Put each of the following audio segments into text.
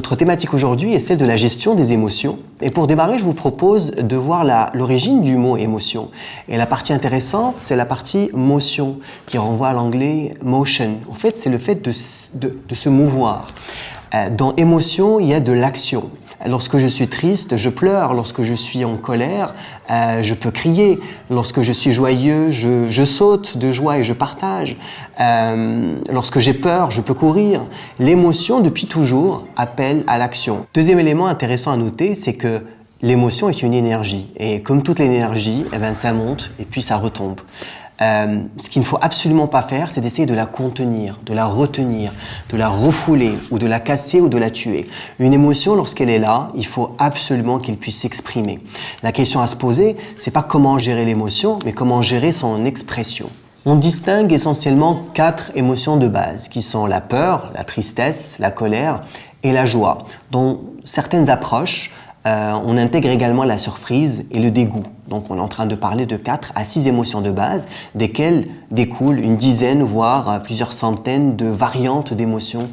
Notre thématique aujourd'hui est celle de la gestion des émotions. Et pour démarrer, je vous propose de voir l'origine du mot émotion. Et la partie intéressante, c'est la partie motion, qui renvoie à l'anglais motion. En fait, c'est le fait de se mouvoir. Dans émotion, il y a de l'action. Lorsque je suis triste, je pleure. Lorsque je suis en colère, je peux crier. Lorsque je suis joyeux, je saute de joie et je partage. Lorsque j'ai peur, je peux courir. L'émotion, depuis toujours, appelle à l'action. Deuxième élément intéressant à noter, c'est que l'émotion est une énergie. Et comme toute l'énergie, ça monte et puis ça retombe. Ce qu'il ne faut absolument pas faire, c'est d'essayer de la contenir, de la retenir, de la refouler ou de la casser ou de la tuer. Une émotion, lorsqu'elle est là, il faut absolument qu'elle puisse s'exprimer. La question à se poser, c'est pas comment gérer l'émotion, mais comment gérer son expression. On distingue essentiellement 4 émotions de base, qui sont la peur, la tristesse, la colère et la joie. Dans certaines approches, on intègre également la surprise et le dégoût. Donc on est en train de parler de 4 à 6 émotions de base, desquelles découlent une dizaine, voire plusieurs centaines de variantes d'émotions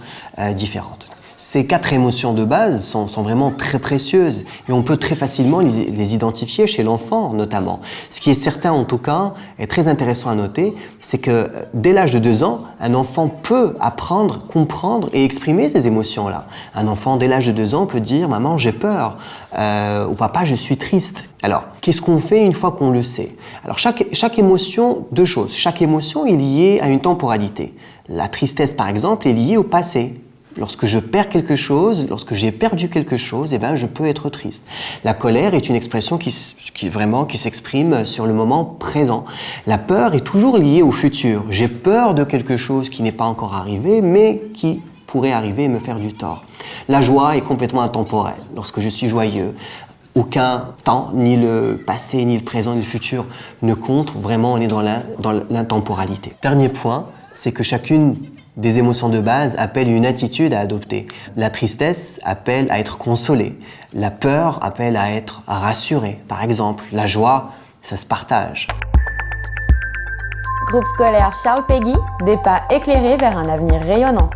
différentes. Ces 4 émotions de base sont vraiment très précieuses et on peut très facilement les identifier chez l'enfant notamment. Ce qui est certain en tout cas, et très intéressant à noter, c'est que dès l'âge de 2 ans, un enfant peut apprendre, comprendre et exprimer ces émotions-là. Un enfant dès l'âge de 2 ans peut dire « Maman, j'ai peur » ou « Papa, je suis triste ». Alors, qu'est-ce qu'on fait une fois qu'on le sait? Alors, chaque émotion, 2 choses. Chaque émotion est liée à une temporalité. La tristesse, par exemple, est liée au passé. Lorsque je perds quelque chose, lorsque j'ai perdu quelque chose, je peux être triste. La colère est une expression qui s'exprime sur le moment présent. La peur est toujours liée au futur. J'ai peur de quelque chose qui n'est pas encore arrivé, mais qui pourrait arriver et me faire du tort. La joie est complètement intemporelle. Lorsque je suis joyeux, aucun temps, ni le passé, ni le présent, ni le futur ne compte. Vraiment, on est dans l'intemporalité. Dernier point, c'est que chacune des émotions de base appellent une attitude à adopter. La tristesse appelle à être consolée. La peur appelle à être rassurée. Par exemple, la joie, ça se partage. Groupe scolaire Charles Péguy, des pas éclairés vers un avenir rayonnant.